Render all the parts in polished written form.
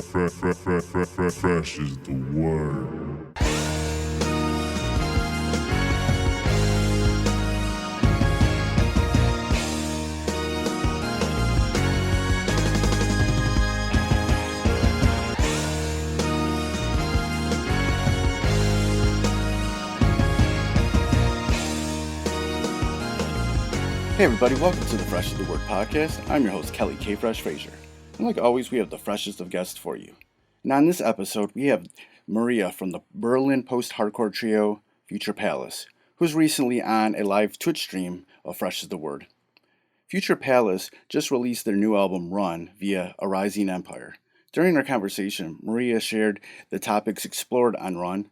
Fresh is the word. Hey everybody, welcome to the Fresh is the Word podcast. I'm your host, Kelly K. Fresh Frazier. And like always, we have the freshest of guests for you. And on this episode, we have Maria from the Berlin post-hardcore trio, Future Palace, who's recently on a live Twitch stream of Fresh is the Word. Future Palace just released their new album, Run, via A Rising Empire. During our conversation, Maria shared the topics explored on Run,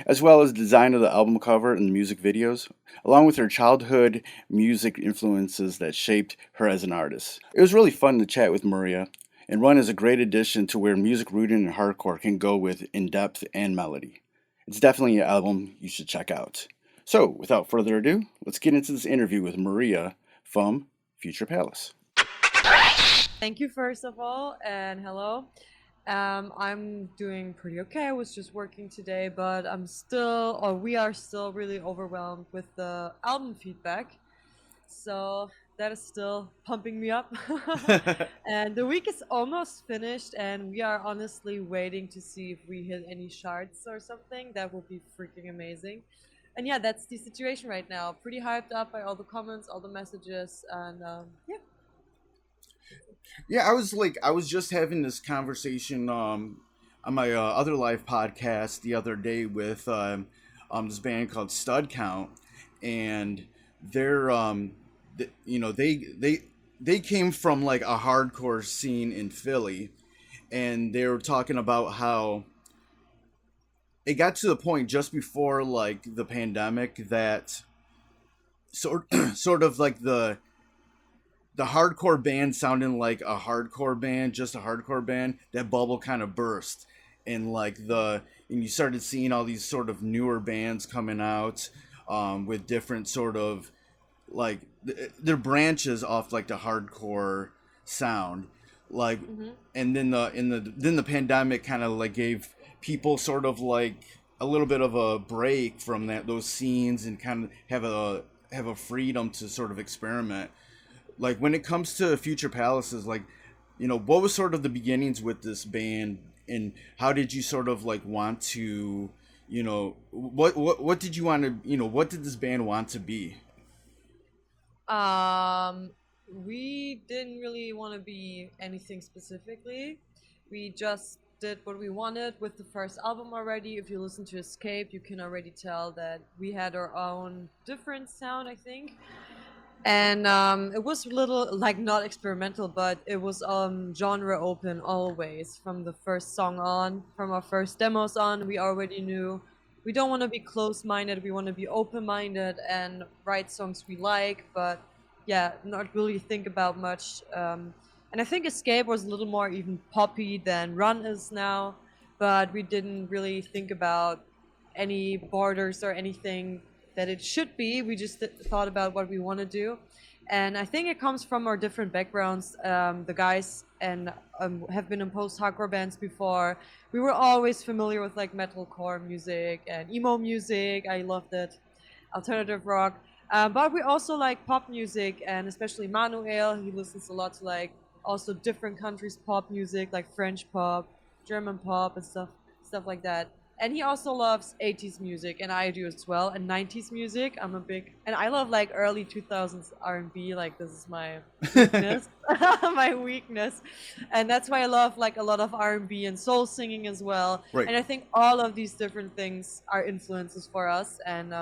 as well as the design of the album cover and the music videos, along with her childhood music influences that shaped her as an artist. It was really fun to chat with Maria, and Run is a great addition to where music rooted in hardcore can go with in-depth and melody. It's definitely an album you should check out. So, without further ado, let's get into this interview with Maria from Future Palace. Thank you first of all, and hello. I'm doing pretty okay. I was just working today, but we are still really overwhelmed with the album feedback. So that is still pumping me up. And the week is almost finished, and we are honestly waiting to see if we hit any charts or something. That would be freaking amazing. And yeah, that's the situation right now. Pretty hyped up by all the comments, all the messages, and yeah. Yeah, I was just having this conversation on my other live podcast the other day with this band called Stud Count, and they're they came from like a hardcore scene in Philly, and they were talking about how it got to the point just before like the pandemic that sort of like the hardcore band sounding like a hardcore band, just a hardcore band, that bubble kind of burst. And you started seeing all these sort of newer bands coming out with different sort of like their branches off like the hardcore sound. Like, and then the pandemic kind of like gave people sort of like a little bit of a break from those scenes and kind of have a freedom to sort of experiment. Like when it comes to Future Palaces, like, what was sort of the beginnings with this band, and how did you sort of like want to, what did you want to, what did this band want to be? We didn't really want to be anything specifically. We just did what we wanted with the first album already. If you listen to Escape, you can already tell that we had our own different sound, I think. And it was a little like not experimental, but it was genre open always from the first song on, from our first demos on. We already knew we don't want to be close-minded, we want to be open-minded and write songs we like, but yeah, not really think about much. And I think Escape was a little more even poppy than Run is now, but we didn't really think about any borders or anything that it should be. We just thought about what we want to do, and I think it comes from our different backgrounds. The guys and have been in post-hardcore bands before. We were always familiar with like metalcore music and emo music. I loved it, alternative rock, but we also like pop music, and especially Manuel. He listens a lot to like also different countries' pop music, like French pop, German pop, and stuff like that. And he also loves 80s music, and I do as well, and 90s music. And I love like early 2000s R&B, like this is my weakness, my weakness. And that's why I love like a lot of R&B and soul singing as well. Right. And I think all of these different things are influences for us. And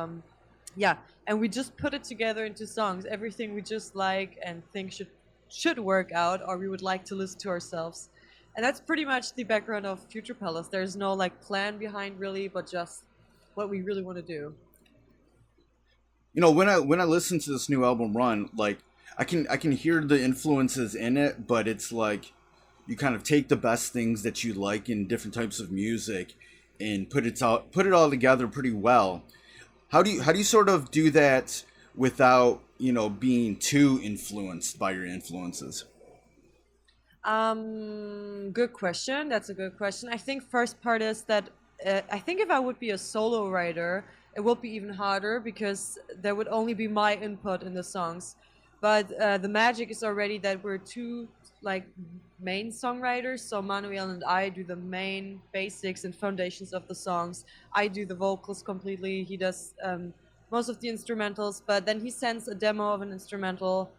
and we just put it together into songs, everything we just like and think should work out, or we would like to listen to ourselves. And that's pretty much the background of Future Palace. There's no like plan behind really, but just what we really want to do. When I listen to this new album Run, like I can hear the influences in it, but it's like you kind of take the best things that you like in different types of music and put it all together pretty well. How do you sort of do that without, being too influenced by your influences? Good question. That's a good question. I think first part is that I think if I would be a solo writer, it would be even harder because there would only be my input in the songs. But the magic is already that we're two like main songwriters. So Manuel and I do the main basics and foundations of the songs. I do the vocals completely. He does most of the instrumentals, but then he sends a demo of an instrumental.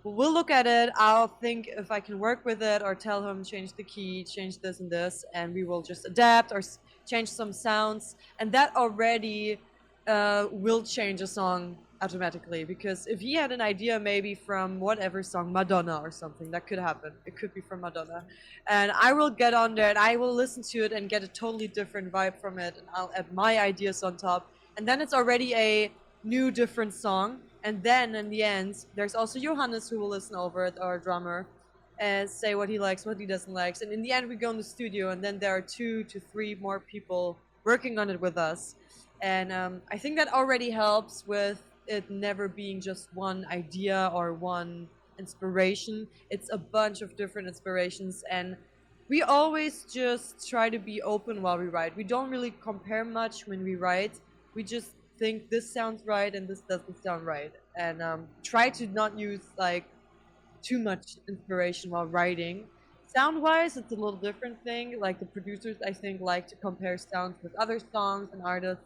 We'll look at it. I'll think if I can work with it, or tell him change the key, change this and this, and we will just adapt or change some sounds, and that already will change a song automatically. Because if he had an idea, maybe from whatever song, Madonna or something, that could happen. It could be from Madonna, and I will get on there and I will listen to it and get a totally different vibe from it, and I'll add my ideas on top, and then it's already a new different song. And then in the end, there's also Johannes who will listen over it, our drummer, and say what he likes, what he doesn't like. And in the end, we go in the studio, and then there are 2 to 3 more people working on it with us. And I think that already helps with it never being just one idea or one inspiration. It's a bunch of different inspirations, and we always just try to be open while we write. We don't really compare much when we write. We just think this sounds right and this doesn't sound right, and try to not use like too much inspiration while writing. Sound wise, it's a little different thing. Like the producers, I think, like to compare sounds with other songs and artists,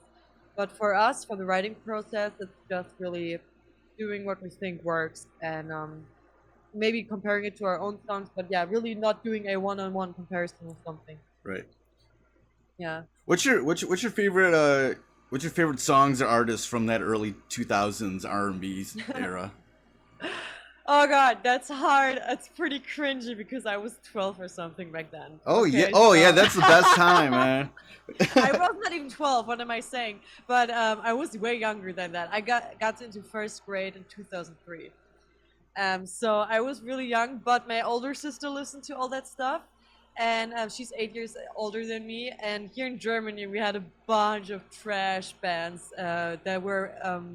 but for us, for the writing process, it's just really doing what we think works, and maybe comparing it to our own songs, but yeah, really not doing a one-on-one comparison with something. Right. Yeah. What's your favorite what's your favorite songs or artists from that early 2000s R&B era? Oh god, that's hard. It's pretty cringy because I was 12 or something back then. Oh Okay, yeah. Oh so- yeah, that's the best time, man. I was not even 12. What am I saying? But I was way younger than that. I got into first grade in 2003. So I was really young, but my older sister listened to all that stuff, and she's 8 years older than me. And here in Germany, we had a bunch of trash bands that were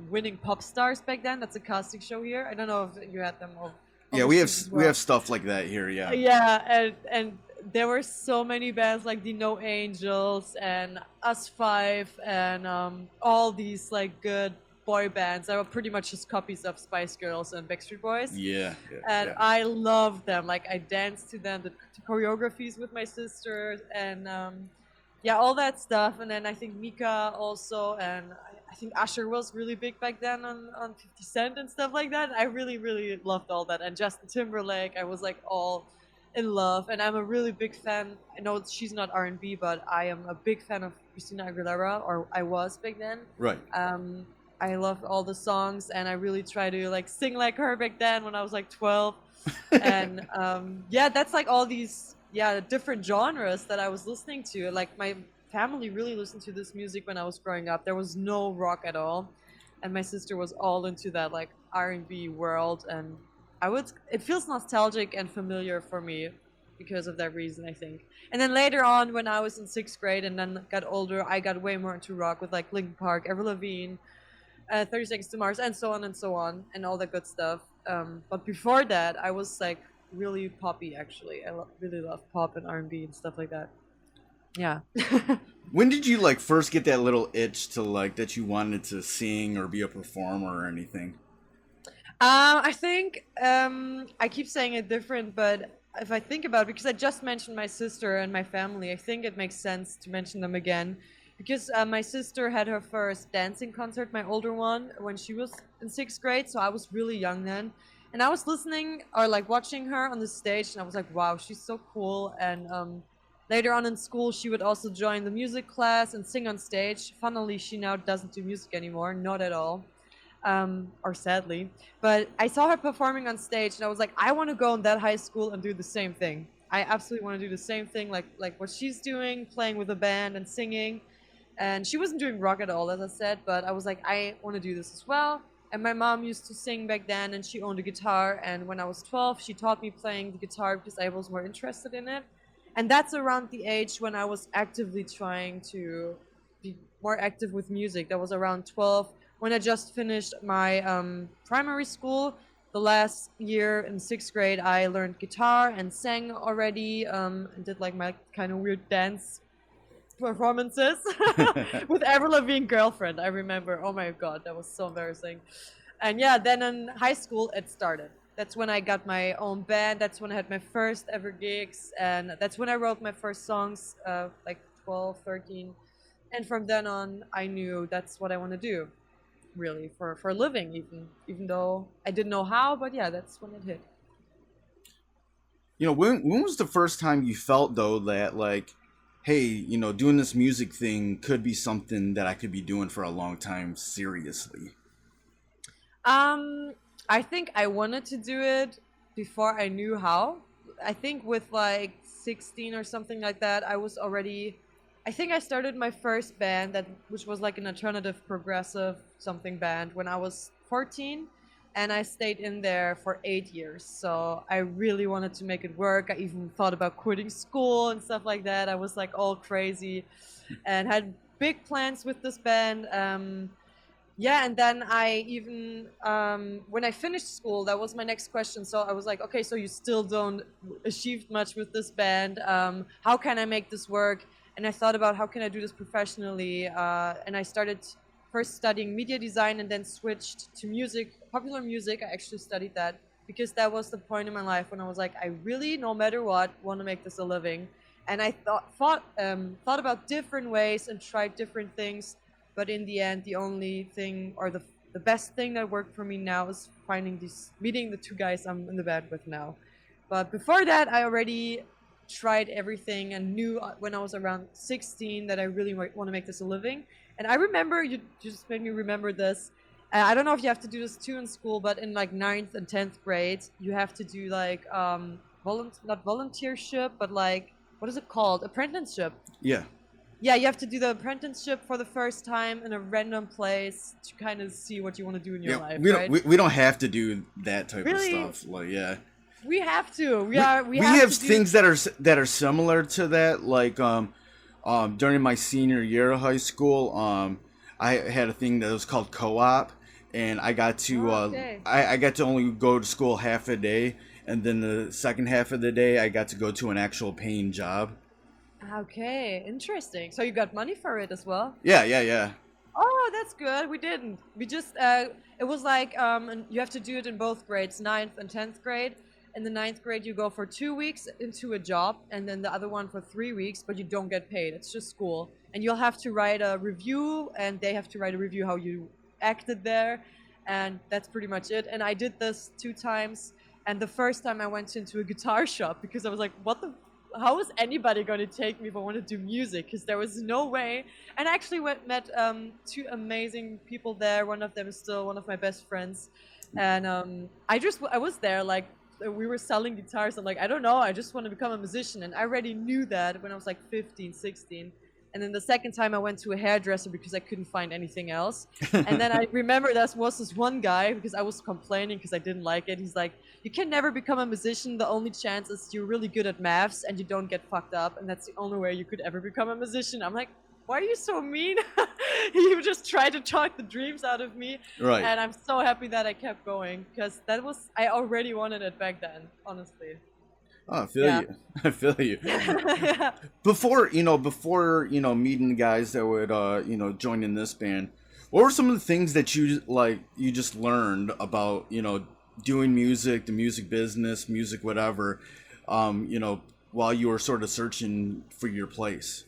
winning pop stars back then. That's a casting show here. I don't know if you had them. Yeah, we have overseas as we well. have stuff like that here. Yeah. Yeah, and there were so many bands like the No Angels and Us Five and all these like good boy bands that were pretty much just copies of Spice Girls and Backstreet Boys. Yeah. And I love them. Like I danced to them, the choreographies with my sister, and yeah, all that stuff. And then I think Mika also, and I think Usher was really big back then on 50 Cent and stuff like that. I really, really loved all that. And Justin Timberlake, I was like all in love. And I'm a really big fan. I know she's not R&B, but I am a big fan of Christina Aguilera, or I was back then. Right. I love all the songs, and I really try to like sing like her back then when I was like 12. And yeah, that's like all these different genres that I was listening to. Like my family really listened to this music when I was growing up. There was no rock at all, and my sister was all into that like R&B world, and it feels nostalgic and familiar for me because of that reason, I think. And then later on, when I was in 6th grade and then got older, I got way more into rock with like Linkin Park, Avril Lavigne, 30 Seconds to Mars, and so on, and all that good stuff. But before that, I was like really poppy, actually. I really love pop and R&B and stuff like that. Yeah. When did you like first get that little itch to like that you wanted to sing or be a performer or anything? I think I keep saying it different, but if I think about it, because I just mentioned my sister and my family, I think it makes sense to mention them again. Because my sister had her first dancing concert, my older one, when she was in 6th grade, so I was really young then. And I was listening or like watching her on the stage, and I was like, wow, she's so cool. And later on in school, she would also join the music class and sing on stage. Funnily, she now doesn't do music anymore, not at all, or sadly. But I saw her performing on stage, and I was like, I want to go in that high school and do the same thing. I absolutely want to do the same thing, like what she's doing, playing with a band and singing. And she wasn't doing rock at all, as I said, but I was like, I want to do this as well. And my mom used to sing back then, and she owned a guitar. And when I was 12, she taught me playing the guitar because I was more interested in it. And that's around the age when I was actively trying to be more active with music. That was around 12, when I just finished my primary school. the last year in 6th grade, I learned guitar and sang already, and did like my kind of weird dance performances with Avril Lavigne girlfriend. I remember. Oh my god, that was so embarrassing. And yeah, then in high school it started. That's when I got my own band. That's when I had my first ever gigs, and that's when I wrote my first songs, like 12, 13. And from then on, I knew that's what I want to do, really, for a living, even though I didn't know how. But yeah, that's when it hit. When was the first time you felt though that like, hey, doing this music thing could be something that I could be doing for a long time seriously? I think I wanted to do it before I knew how. I think with like 16 or something like that, I think I started my first band which was like an alternative progressive something band when I was 14, and I stayed in there for 8 years. So I really wanted to make it work. I even thought about quitting school and stuff like that. I was like all crazy and had big plans with this band. Yeah, and then I even, when I finished school, that was my next question. So I was like, okay, so you still don't achieve much with this band. How can I make this work? And I thought about how can I do this professionally? And I started first studying media design and then switched to music, popular music. I actually studied that because that was the point in my life when I was like, I really, no matter what, want to make this a living. And I thought about different ways and tried different things. But in the end, the only thing or the best thing that worked for me now is meeting the two guys I'm in the band with now. But before that, I already tried everything and knew when I was around 16 that I really want to make this a living. And I remember, you just made me remember this. I don't know if you have to do this too in school, but in like 9th and 10th grade, you have to do like, not volunteership, but like, what is it called? Apprenticeship. Yeah. Yeah, you have to do the apprenticeship for the first time in a random place to kind of see what you want to do in your life, right? We don't have to do that type Really? of stuff. Like, yeah. We have to. We have things that are similar to that. Like during my senior year of high school, I had a thing that was called co-op, and I got to I got to only go to school half a day, and then the second half of the day I got to go to an actual paying job. Okay, interesting. So you got money for it as well? Yeah. Oh, that's good. We didn't. We just it was like and you have to do it in both grades, 9th and 10th grade. In the 9th grade, you go for 2 weeks into a job, and then the other one for 3 weeks, but you don't get paid. It's just school. And you'll have to write a review, and they have to write a review how you acted there. And that's pretty much it. And I did this 2 times. And the first time I went into a guitar shop because I was like, how is anybody going to take me if I want to do music? Because there was no way. And I actually met 2 amazing people there. One of them is still one of my best friends. And I was there like, we were selling guitars. I'm like, I don't know, I just want to become a musician. And I already knew that when I was like 15, 16. And then the second time I went to a hairdresser because I couldn't find anything else. And then I remember there was this one guy, because I was complaining because I didn't like it. He's like, you can never become a musician. The only chance is you're really good at maths and you don't get fucked up. And that's the only way you could ever become a musician. I'm like, why are you so mean? You just tried to talk the dreams out of me. Right. And I'm so happy that I kept going because I already wanted it back then, honestly. Oh, I feel you. I feel you. Before meeting the guys that would, join in this band, what were some of the things that you just learned about, doing music, the music business, music, whatever, while you were sort of searching for your place?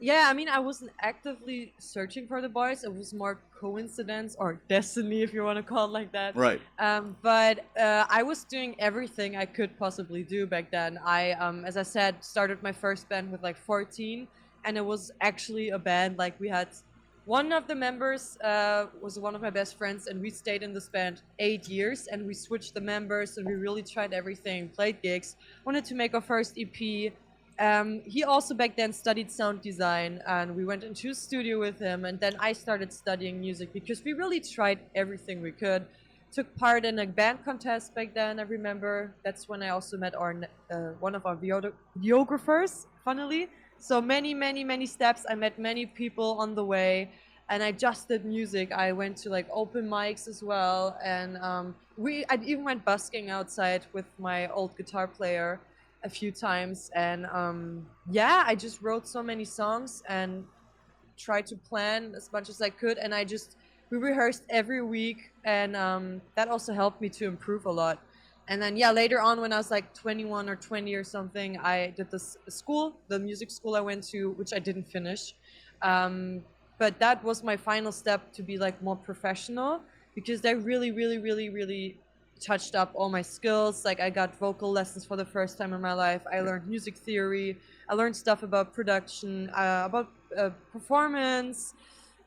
Yeah, I mean, I wasn't actively searching for the boys. It was more coincidence or destiny, if you want to call it like that. Right. But I was doing everything I could possibly do back then. I, as I said, started my first band with like 14, and it was actually a band. Like, we had one of the members was one of my best friends, and we stayed in this band 8 years, and we switched the members, and we really tried everything, played gigs, wanted to make our first EP. He also back then studied sound design, and we went into a studio with him, and then I started studying music because we really tried everything we could. Took part in a band contest back then, I remember. That's when I also met one of our videographers, funnily. So many steps. I met many people on the way. and I just did music. I went to like open mics as well, and I even went busking outside with my old guitar player a few times, and yeah, I just wrote so many songs and tried to plan as much as I could, and we rehearsed every week, and that also helped me to improve a lot. And then yeah, later on when I was like 21 or 20 or something, I did this school, the music school I went to, which I didn't finish. But that was my final step to be like more professional, because they really touched up all my skills. Like I got vocal lessons for the first time in my life. I learned music theory. I learned stuff about production, about performance.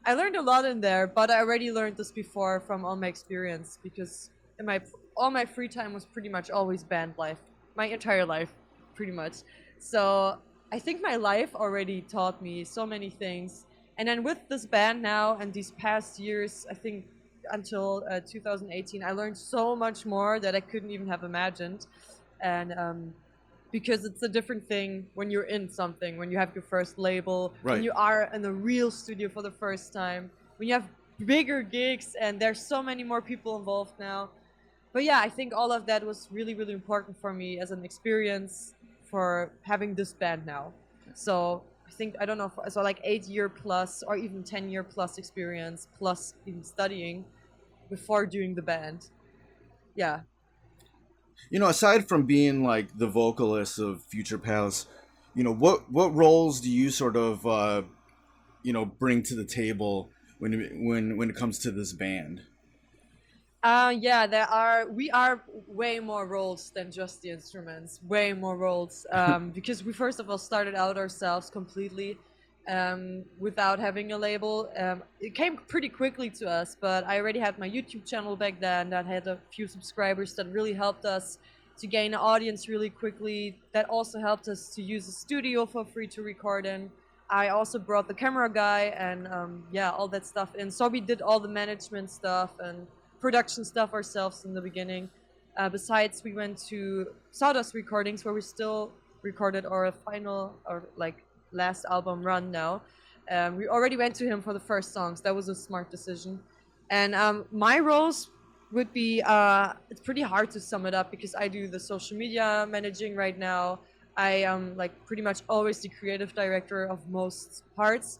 I learned a lot in there, but I already learned this before from all my experience, because in all my free time was pretty much always band life, my entire life, pretty much. So I think my life already taught me so many things. And then with this band now and these past years, I think until 2018, I learned so much more that I couldn't even have imagined. And because it's a different thing when you're in something, when you have your first label, Right. when you are in a real studio for the first time, when you have bigger gigs, and there's so many more people involved now. But yeah, I think all of that was really important for me as an experience for having this band now. So I think, I don't know, so like 8-year plus or even 10-year plus experience, plus even studying before doing the band. Yeah. You know, aside from being like the vocalist of Future Palace, you know, what roles do you sort of you know, bring to the table when it comes to this band? Yeah, we are way more roles than just the instruments, way more roles. Because we first of all started out ourselves completely, without having a label. It came pretty quickly to us, but I already had my YouTube channel back then that had a few subscribers that really helped us to gain an audience really quickly. That also helped us to use a studio for free to record in. I also brought the camera guy and yeah, all that stuff in. So we did all the management stuff and production stuff ourselves in the beginning. Besides, we went to Sawdust Recordings, where we still recorded our final, or like last album run now. We already went to him for the first songs. That was a smart decision. And my roles would be, it's pretty hard to sum it up, because I do the social media managing right now. I am like pretty much always the creative director of most parts.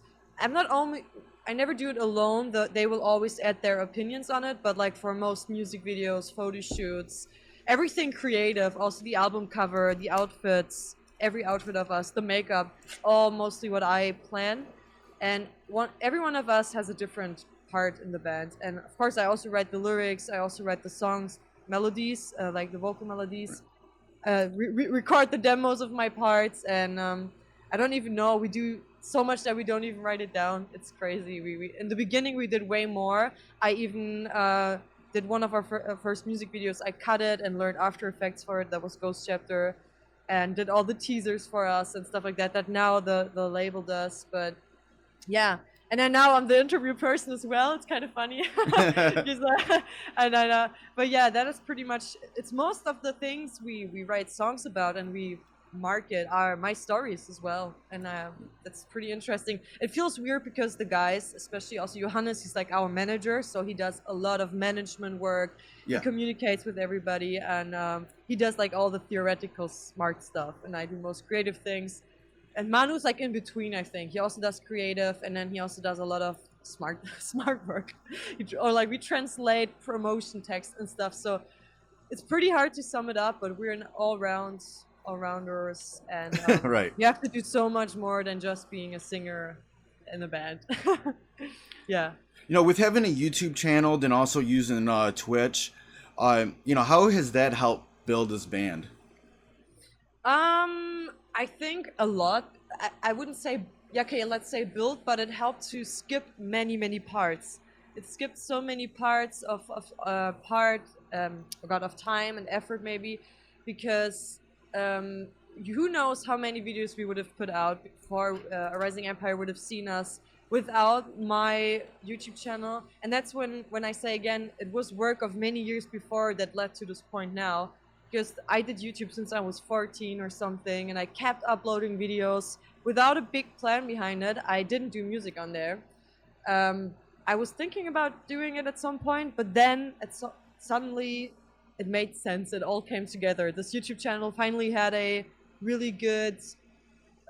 I never do it alone. They will always add their opinions on it, but like for most music videos, photo shoots, everything creative, also the album cover, the outfits, every outfit of us, the makeup, all mostly what I plan. And every one of us has a different part in the band. And of course, I also write the lyrics, I also write the songs, melodies, like the vocal melodies, record the demos of my parts, and I don't even know, we do so much that we don't even write it down. It's crazy. We in the beginning we did way more. I even did one of our first music videos. I cut it and learned After Effects for it. That was Ghost Chapter, and did all the teasers for us and stuff like that. That now the label does. But yeah, and then now I'm the interview person as well. It's kind of funny. And then, but yeah, that is pretty much. It's most of the things we write songs about, and we market are my stories as well, and that's pretty interesting. It feels weird because the guys, especially also Johannes, he's like our manager, so he does a lot of management work. Yeah. He communicates with everybody, and he does like all the theoretical smart stuff, and I do most creative things. And Manu's like in between, I think. He also does creative, and then he also does a lot of smart work. Or like we translate promotion text and stuff, so it's pretty hard to sum it up, but we're an all-rounders, and Right. you have to do so much more than just being a singer in a band. Yeah. You know, with having a YouTube channel and also using Twitch, you know, how has that helped build this band? I think a lot. I wouldn't say, yeah, okay, let's say build, but it helped to skip many parts. It skipped so many parts of time and effort, maybe, because who knows how many videos we would have put out before A Rising Empire would have seen us without my YouTube channel. And that's when I say again, it was work of many years before that led to this point now. Because I did YouTube since I was 14 or something, and I kept uploading videos without a big plan behind it. I didn't do music on there. I was thinking about doing it at some point, but then suddenly it made sense. It all came together. This YouTube channel finally had a really good,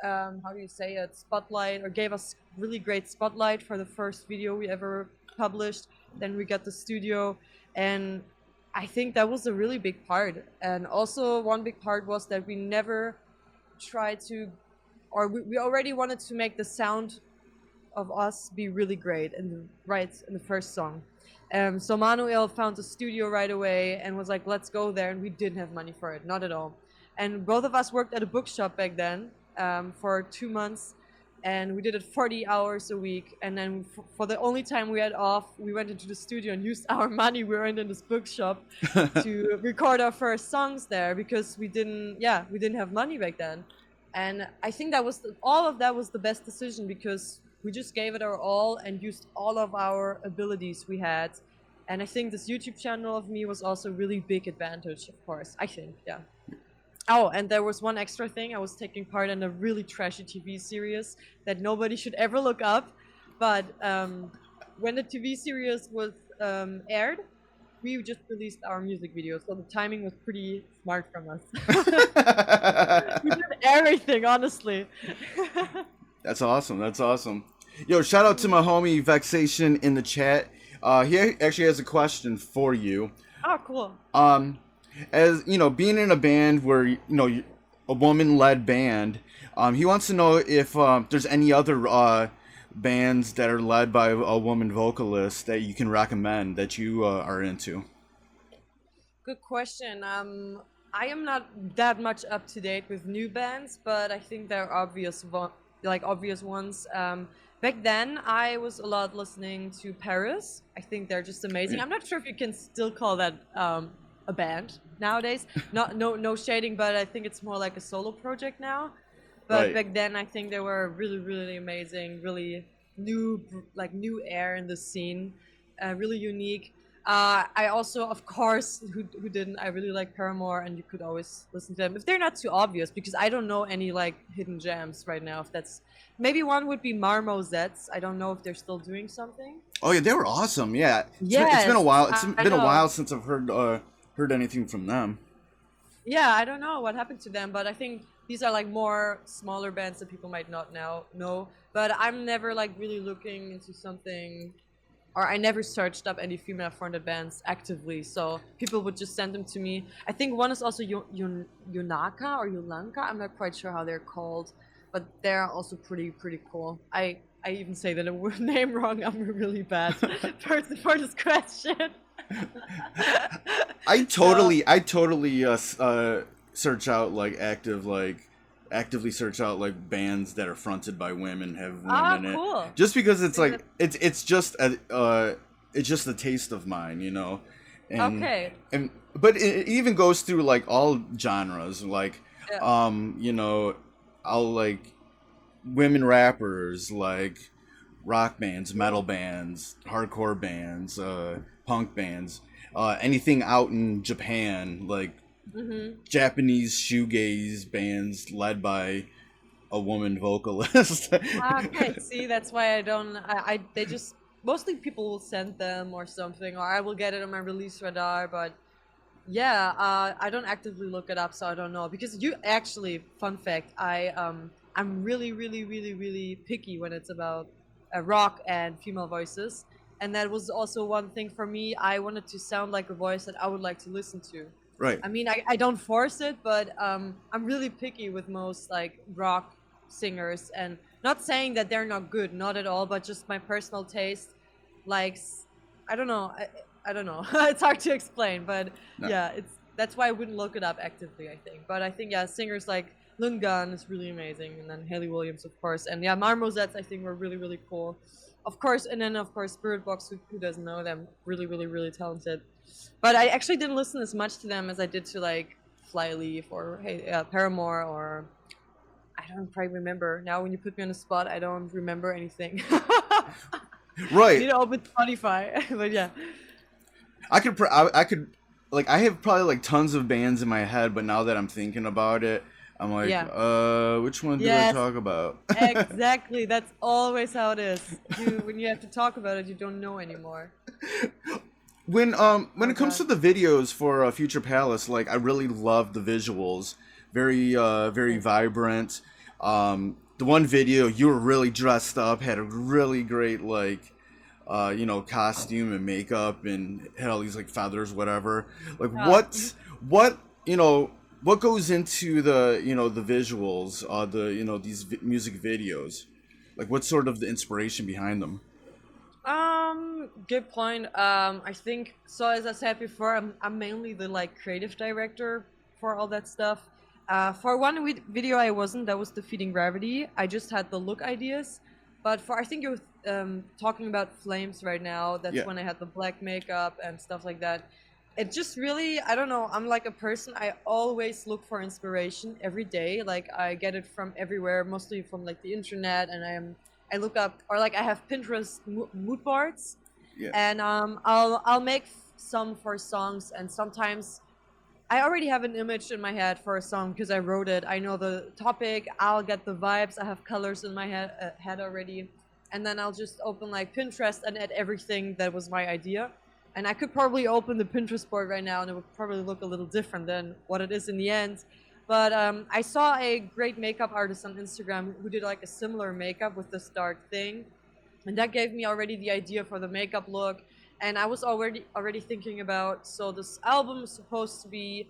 how do you say it, spotlight, or gave us really great spotlight for the first video we ever published. Then we got the studio, and I think that was a really big part. And also one big part was that we never tried to, or we already wanted to make the sound of us be really great in the first song. So Manuel found the studio right away and was like, let's go there, and we didn't have money for it, not at all. And both of us worked at a bookshop back then for 2 months, and we did it 40 hours a week. And then for the only time we had off, we went into the studio and used our money we earned in this bookshop to record our first songs there, because we didn't have money back then. And I think that was all of that was the best decision, because we just gave it our all and used all of our abilities we had. And I think this YouTube channel of me was also a really big advantage, of course, I think, yeah. Oh, and there was one extra thing. I was taking part in a really trashy TV series that nobody should ever look up. But when the TV series was aired, we just released our music video. So the timing was pretty smart from us. We did everything, honestly. That's awesome. That's awesome. Yo, shout out to my homie Vexation in the chat. He actually has a question for you. Oh, cool. As you know, being in a band where a woman-led band, he wants to know if there's any other bands that are led by a woman vocalist that you can recommend that you are into. Good question. I am not that much up to date with new bands, but I think there are obvious ones. Back then, I was a lot listening to Paris. I think they're just amazing. I'm not sure if you can still call that a band nowadays. No shading, but I think it's more like a solo project now. But back then, I think they were really, really amazing, really new air in the scene, really unique. I also, of course, who didn't, I really like Paramore, and you could always listen to them if they're not too obvious, because I don't know any like hidden gems right now. If that's maybe one would be Marmozets. I don't know if they're still doing something. Oh yeah, they were awesome. Yeah, it's been a while. It's been a while since I've heard anything from them. Yeah, I don't know what happened to them, but I think these are like more smaller bands that people might not now know. But I'm never like really looking into something, or I never searched up any female-fronted bands actively, so people would just send them to me. I think one is also Yunaka or Yulanka. I'm not quite sure how they're called, but they're also pretty cool. I even say the name wrong. I'm really bad person for this question. I totally search out actively search out like bands that are fronted by women, have women in cool. it, just because it's like it's just a taste of mine, you know. And, okay. But it even goes through like all genres, like I'll like women rappers, like rock bands, metal bands, hardcore bands, punk bands, anything out in Japan, like Japanese shoegaze bands led by a woman vocalist. Okay, see, that's why I don't. They just mostly people will send them or something, or I will get it on my release radar. But yeah, I don't actively look it up, so I don't know. Because you actually, fun fact, I'm really picky when it's about rock and female voices, and that was also one thing for me. I wanted to sound like a voice that I would like to listen to. Right. I mean, I don't force it, but I'm really picky with most like rock singers, and not saying that they're not good, not at all, but just my personal taste likes, I don't know, I don't know. It's hard to explain, but no. Yeah, that's why I wouldn't look it up actively, I think. But I think, yeah, singers like Lungan is really amazing, and then Haley Williams, of course, and yeah, Marmozets I think were really cool. Of course, and then of course Spirit Box, who doesn't know them, really talented. But I actually didn't listen as much to them as I did to like Flyleaf or Paramore, or I don't probably remember. Now when you put me on the spot, I don't remember anything. Right. I need to open Spotify, but yeah. I could like, I have probably like tons of bands in my head, but now that I'm thinking about it, I'm like, Yeah. which one do I Yes. talk about? Exactly. That's always how it is. When you have to talk about it, you don't know anymore. When Oh it comes God. to the videos for Future Palace, like I really love the visuals, very Cool. vibrant. The one video you were really dressed up, had a really great like costume and makeup, and had all these like feathers, whatever. Like Mhm. what what goes into the visuals, these music videos, like what's sort of the inspiration behind them? Good point. I think so. As I said before, I'm mainly the like creative director for all that stuff. For one video, I wasn't. That was Defeating Gravity. I just had the look ideas. But for I think you're talking about Flames right now. That's Yeah. when I had the black makeup and stuff like that. It just really, I don't know. I'm like a person. I always look for inspiration every day. Like I get it from everywhere, mostly from like the internet, and I look up or like I have Pinterest mood boards, Yeah. and I'll make some for songs, and sometimes I already have an image in my head for a song because I wrote it. I know the topic. I'll get the vibes. I have colors in my head already, and then I'll just open like Pinterest and add everything that was my idea. And I could probably open the Pinterest board right now, and it would probably look a little different than what it is in the end. But I saw a great makeup artist on Instagram who did like a similar makeup with this dark thing, and that gave me already the idea for the makeup look. And I was already thinking about, so this album is supposed to be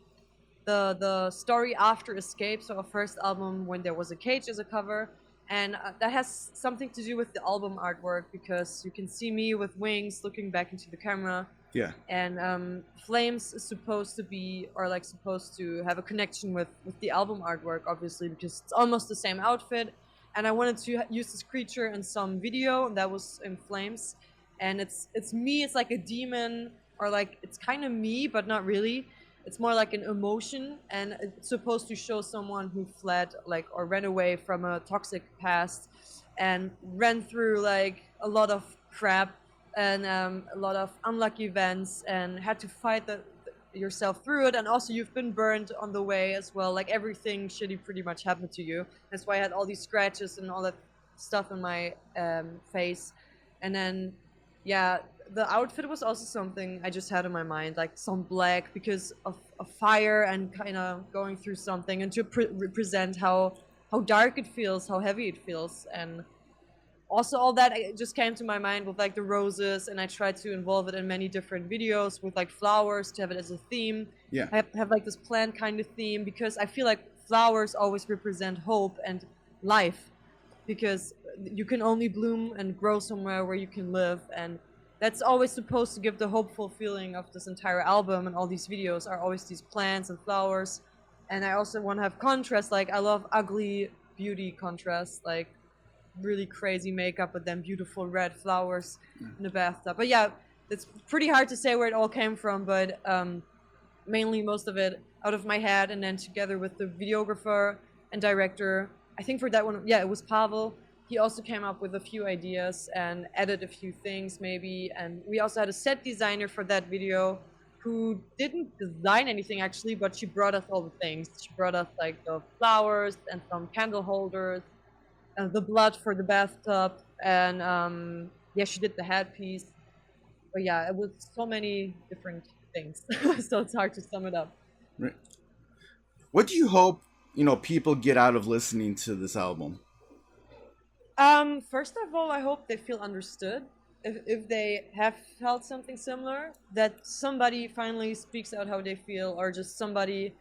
the story after Escape, so a first album when there was a cage as a cover, and that has something to do with the album artwork because you can see me with wings looking back into the camera, Yeah. and Flames is supposed to be, or like supposed to have a connection with the album artwork, obviously, because it's almost the same outfit. And I wanted to use this creature in some video, and that was in Flames. And it's me. It's like a demon, or like it's kind of me, but not really. It's more like an emotion, and it's supposed to show someone who fled, like, or ran away from a toxic past, and ran through like a lot of crap and a lot of unlucky events, and had to fight yourself through it. And also, you've been burned on the way as well. Like everything shitty pretty much happened to you. That's why I had all these scratches and all that stuff in my face. And then, yeah, the outfit was also something I just had in my mind, like some black because of fire and kind of going through something, and to represent how dark it feels, how heavy it feels, and also all that just came to my mind with like the roses, and I tried to involve it in many different videos with like flowers to have it as a theme. Yeah. I have like this plant kind of theme because I feel like flowers always represent hope and life, because you can only bloom and grow somewhere where you can live, and that's always supposed to give the hopeful feeling of this entire album. And all these videos are always these plants and flowers. And I also want to have contrast, like I love ugly beauty contrast, like really crazy makeup but then beautiful red flowers in the bathtub. But yeah, it's pretty hard to say where it all came from, but mainly most of it out of my head, and then together with the videographer and director. I think for that one, yeah, it was Pavel. He also came up with a few ideas and added a few things maybe. And we also had a set designer for that video who didn't design anything actually, but she brought us all the things. She brought us like the flowers and some candle holders, the blood for the bathtub, and yeah, she did the headpiece. But yeah, it was so many different things, so it's hard to sum it up. Right. What do you hope people get out of listening to this album? First of all, I hope they feel understood. If they have felt something similar, that somebody finally speaks out how they feel, or just somebody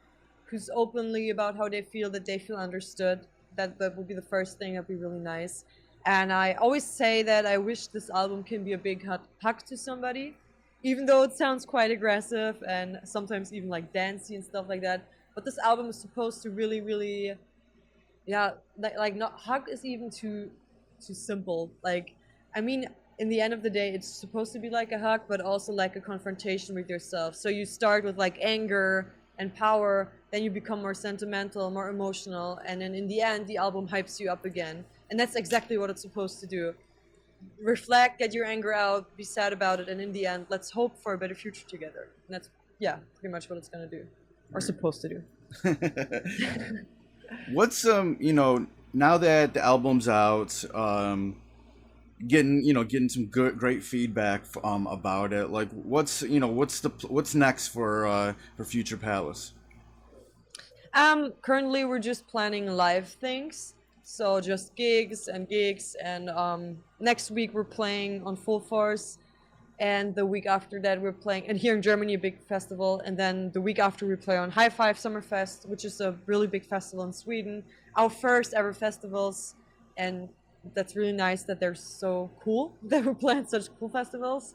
who's openly about how they feel, that they feel understood. That would be the first thing. That'd be really nice. And I always say that I wish this album can be a big hug to somebody, even though it sounds quite aggressive and sometimes even like dancey and stuff like that. But this album is supposed to really, really, yeah, like not hug is even too simple. Like, I mean, in the end of the day, it's supposed to be like a hug, but also like a confrontation with yourself. So you start with like anger and power, then you become more sentimental, more emotional, and then in the end, the album hypes you up again. And that's exactly what it's supposed to do. Reflect, get your anger out, be sad about it, and in the end, let's hope for a better future together. And that's, yeah, pretty much what it's gonna do, or supposed to do. What's now that the album's out, getting some great feedback about it. Like, what's next for Future Palace? Currently we're just planning live things, so just gigs and next week we're playing on Full Force, and the week after that we're playing, and here in Germany, a big festival, and then the week after we play on High Five Summerfest, which is a really big festival in Sweden, our first ever festivals, and that's really nice that they're so cool that we're playing such cool festivals.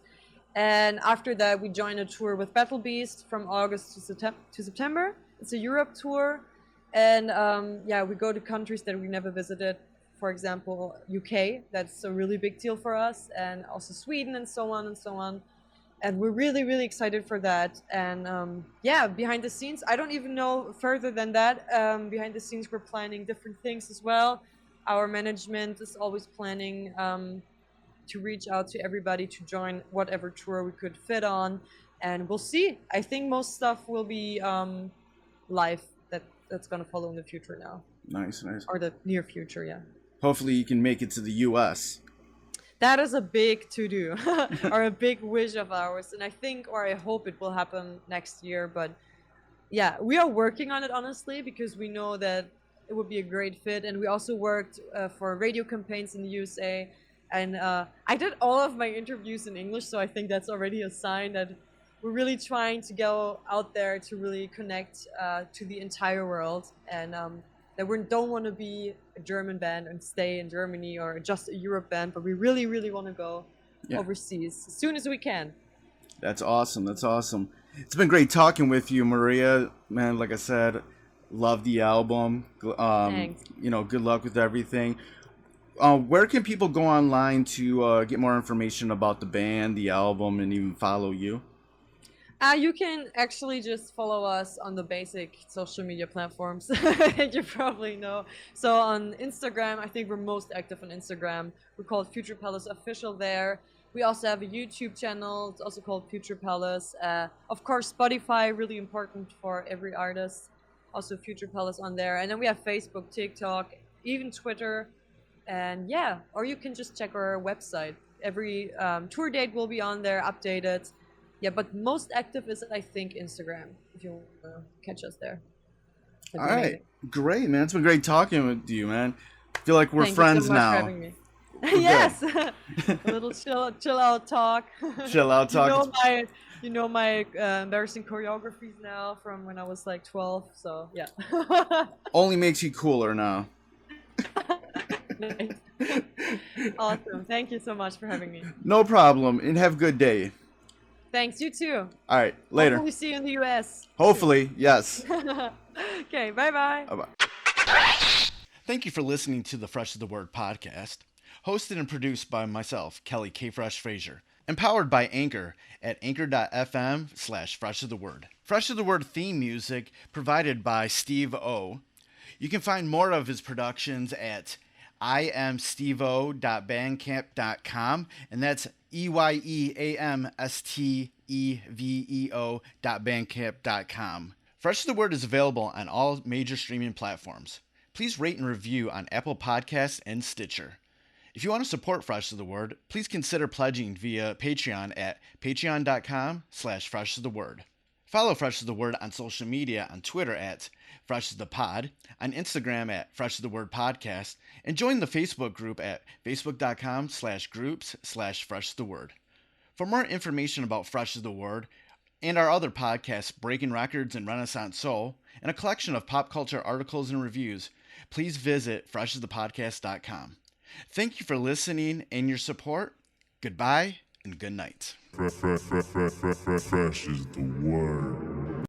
And after that we join a tour with Battle Beast from August to September. It's a Europe tour, and yeah, we go to countries that we never visited. For example, UK, that's a really big deal for us, and also Sweden, and so on and so on. And we're really, really excited for that. And yeah, behind the scenes, I don't even know further than that. Behind the scenes, we're planning different things as well. Our management is always planning to reach out to everybody to join whatever tour we could fit on, and we'll see. I think most stuff will be live. That's gonna follow in the future now. Nice. Or the near future, yeah. Hopefully you can make it to the U.S. That is a big to-do or a big wish of ours, and I think, or I hope it will happen next year. But yeah, we are working on it, honestly, because we know that it would be a great fit. And we also worked for radio campaigns in the USA, and I did all of my interviews in English, so I think that's already a sign that we're really trying to go out there to really connect to the entire world, and that we don't want to be a German band and stay in Germany, or just a Europe band, but we really, really want to go overseas as soon as we can. That's awesome. It's been great talking with you, Maria. Man, like I said, love the album. Thanks. Good luck with everything. Where can people go online to get more information about the band, the album, and even follow you? You can actually just follow us on the basic social media platforms you probably know. So on Instagram, I think we're most active on Instagram. We're called Future Palace Official there. We also have a YouTube channel. It's also called Future Palace. Of course, Spotify, really important for every artist. Also Future Palace on there. And then we have Facebook, TikTok, even Twitter. And yeah, or you can just check our website. Every tour date will be on there, updated. Yeah, but most active is, I think, Instagram, if you want to catch us there. All right. Great, man. It's been great talking with you, man. I feel like we're friends now. Thank you so much for having me. Yes. A little chill out talk. Chill out talk. You know my embarrassing choreographies now from when I was like 12, so yeah. Only makes you cooler now. Nice. Awesome. Thank you so much for having me. No problem, and have a good day. Thanks, you too. All right, later. Hopefully see you in the US. Hopefully, yes. Okay, bye-bye. Bye-bye. Thank you for listening to the Fresh of the Word podcast, hosted and produced by myself, Kelly K. Fresh Frazier, empowered by Anchor at anchor.fm/Fresh of the Word. Fresh of the Word theme music provided by Steve O. You can find more of his productions at iamsteveo.bandcamp.com, and that's EYEAMSTEVEO.bandcamp.com. Fresh of the Word is available on all major streaming platforms. Please rate and review on Apple Podcasts and Stitcher. If you want to support Fresh of the Word, please consider pledging via Patreon at patreon.com/freshoftheword. Follow Fresh of the Word on social media on Twitter at Fresh of the Pod, on Instagram at Fresh of the Word Podcast, and join the Facebook group at facebook.com/groups/Fresh of the Word. For more information about Fresh of the Word and our other podcasts, Breaking Records and Renaissance Soul, and a collection of pop culture articles and reviews, please visit freshofthepodcast.com. Thank you for listening and your support. Goodbye and good night. Fresh is the word.